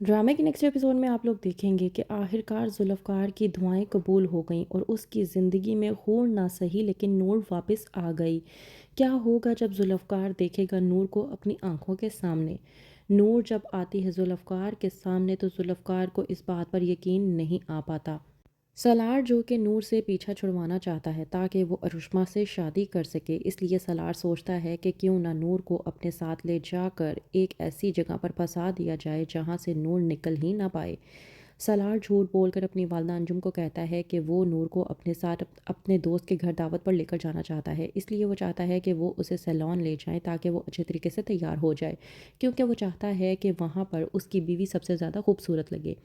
ड्रामे के next episode में आप लोग देखेंगे कि आखिरकार ज़ुल्फ़कार की दुआएं कबूल हो गईं और उसकी ज़िंदगी में हूर ना सही लेकिन नूर वापस आ गई। क्या होगा जब ज़ुल्फ़कार देखेगा नूर को अपनी आंखों के सामने। नूर जब आती है ज़ुल्फ़कार के सामने तो ज़ुल्फ़कार को इस बात पर यकीन नहीं आ पाता। सलार जो कि नूर से पीछा छुड़वाना चाहता है ताकि वो अरुष्मा से शादी कर सके, इसलिए सलार सोचता है कि क्यों ना नूर को अपने साथ ले जाकर एक ऐसी जगह पर फंसा दिया जाए जहां से नूर निकल ही ना पाए। सलार झूठ बोलकर अपनी वालदा अंजुम को कहता है कि वो नूर को अपने साथ अपने दोस्त के घर दावत पर लेकर जाना चाहता है, इसलिए वो चाहता है कि वो उसे सैलून ले जाएं ताकि वो अच्छे तरीके से तैयार हो जाए, क्योंकि वो चाहता है कि वहाँ पर उसकी बीवी सबसे ज़्यादा खूबसूरत लगे।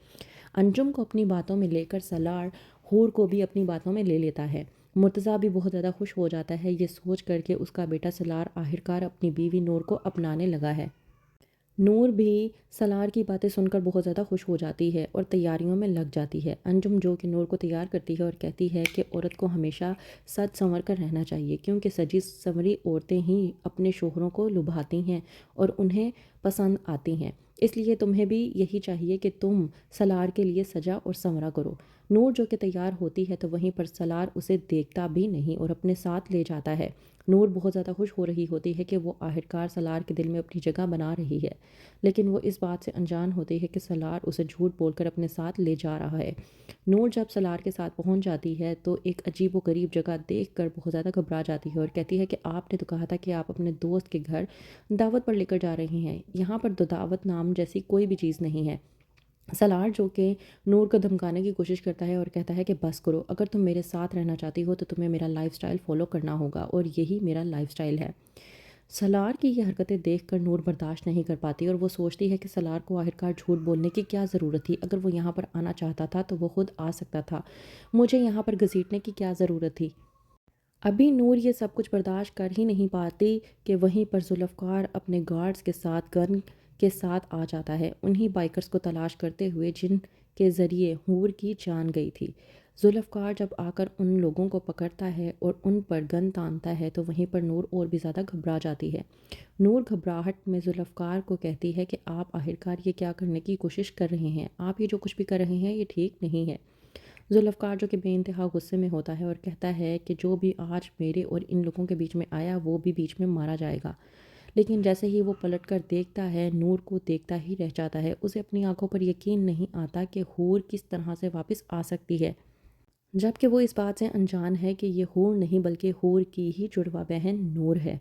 अंजुम को अपनी बातों में लेकर सलार हूर को भी अपनी बातों में ले लेता है। मुर्तज़ा भी बहुत ज़्यादा खुश हो जाता है ये सोच कर के उसका बेटा सलार आखिरकार अपनी बीवी नूर को अपनाने लगा है। नूर भी सलार की बातें सुनकर बहुत ज़्यादा खुश हो जाती है और तैयारियों में लग जाती है। अंजुम जो कि नूर को तैयार करती है और कहती है कि औरत को हमेशा सज संवर कर रहना चाहिए, क्योंकि सजी संवरी औरतें ही अपने शोहरों को लुभाती हैं और उन्हें पसंद आती हैं। इसलिए तुम्हें भी यही चाहिए कि तुम सलार के लिए सजा और संवरा करो। नूर जो कि तैयार होती है तो वहीं पर सलार उसे देखता भी नहीं और अपने साथ ले जाता है। नूर बहुत ज़्यादा खुश हो रही होती है कि वो आखिरकार सलार के दिल में अपनी जगह बना रही है, लेकिन वो इस बात से अनजान होती है कि सलार उसे झूठ बोलकर अपने साथ ले जा रहा है। नूर जब सलार के साथ पहुंच जाती है तो एक अजीब व गरीब जगह देखकर बहुत ज़्यादा घबरा जाती है और कहती है कि आपने तो कहा था कि आप अपने दोस्त के घर दावत पर लेकर जा रही हैं, यहाँ पर तो दावत नाम जैसी कोई भी चीज़ नहीं है। सलार जो कि नूर को धमकाने की कोशिश करता है और कहता है कि बस करो, अगर तुम मेरे साथ रहना चाहती हो तो तुम्हें मेरा लाइफस्टाइल फॉलो करना होगा और यही मेरा लाइफस्टाइल है। सलार की ये हरकतें देखकर नूर बर्दाश्त नहीं कर पाती और वो सोचती है कि सलार को आखिरकार झूठ बोलने की क्या ज़रूरत थी। अगर वो यहाँ पर आना चाहता था तो वो खुद आ सकता था, मुझे यहाँ पर घसीटने की क्या ज़रूरत थी। अभी नूर ये सब कुछ बर्दाश्त कर ही नहीं पाती कि वहीं पर ज़ुल्फ़कार अपने गार्ड्स के साथ गन के साथ आ जाता है, उन्हीं बाइकर्स को तलाश करते हुए जिन के ज़रिए हूर की जान गई थी। ज़ुल्फ़कार जब आकर उन लोगों को पकड़ता है और उन पर गन तानता है तो वहीं पर नूर और भी ज़्यादा घबरा जाती है। नूर घबराहट में ज़ुल्फ़कार को कहती है कि आप आखिरकार ये क्या करने की कोशिश कर रहे हैं, आप ये जो कुछ भी कर रहे हैं ये ठीक नहीं है। ज़ुल्फ़कार जो कि बेइंतहा गुस्से में होता है और कहता है कि जो भी आज मेरे और इन लोगों के बीच में आया वो भी बीच में मारा जाएगा। लेकिन जैसे ही वो पलट कर देखता है नूर को देखता ही रह जाता है, उसे अपनी आंखों पर यकीन नहीं आता कि हूर किस तरह से वापस आ सकती है, जबकि वो इस बात से अनजान है कि ये हूर नहीं बल्कि हूर की ही जुड़वा बहन नूर है।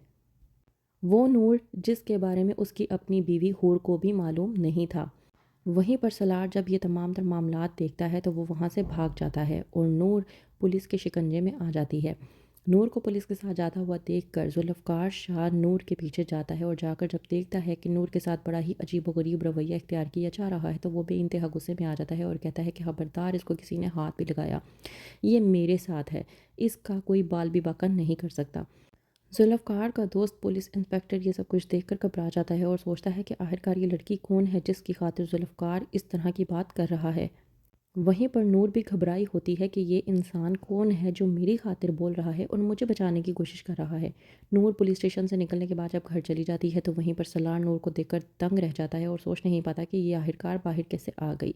वो नूर जिसके बारे में उसकी अपनी बीवी हूर को भी मालूम नहीं था। वहीं पर सलार जब ये तमाम तर मामलात देखता है तो वो वहाँ से भाग जाता है और नूर पुलिस के शिकंजे में आ जाती है। नूर को पुलिस के साथ जाता हुआ देखकर ज़ुल्फ़कार शाह नूर के पीछे जाता है और जाकर जब देखता है कि नूर के साथ बड़ा ही अजीबोगरीब रवैया इख्तियार किया जा रहा है तो वो बेइंतहा गुस्से में आ जाता है और कहता है कि खबरदार, इसको किसी ने हाथ भी लगाया, ये मेरे साथ है, इसका कोई बाल भी बाका नहीं कर सकता। ज़ुल्फ़कार का दोस्त पुलिस इंस्पेक्टर ये सब कुछ देखकर घबरा जाता है और सोचता है कि आखिरकार ये लड़की कौन है जिसकी खातिर ज़ुल्फ़कार इस तरह की बात कर रहा है। वहीं पर नूर भी घबराई होती है कि ये इंसान कौन है जो मेरी खातिर बोल रहा है और मुझे बचाने की कोशिश कर रहा है। नूर पुलिस स्टेशन से निकलने के बाद जब घर चली जाती है तो वहीं पर सलार नूर को देखकर दंग रह जाता है और सोच नहीं पाता कि ये आखिरकार बाहर कैसे आ गई।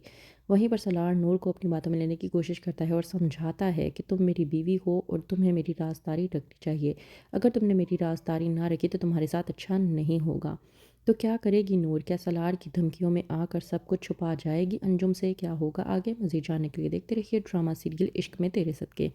वहीं पर सलार नूर को अपनी बातों में लेने की कोशिश करता है और समझाता है कि तुम मेरी बीवी हो और तुम्हें मेरी राज़दारी रखनी चाहिए। अगर तुमने मेरी राज़दारी ना रखी तो तुम्हारे साथ अच्छा नहीं होगा। तो क्या करेगी नूर? क्या सलार की धमकियों में आकर सब कुछ छुपा जाएगी अंजुम से? क्या होगा आगे? मज़ीद जानने के लिए देखते रहिए ड्रामा सीरियल इश्क में तेरे सदके।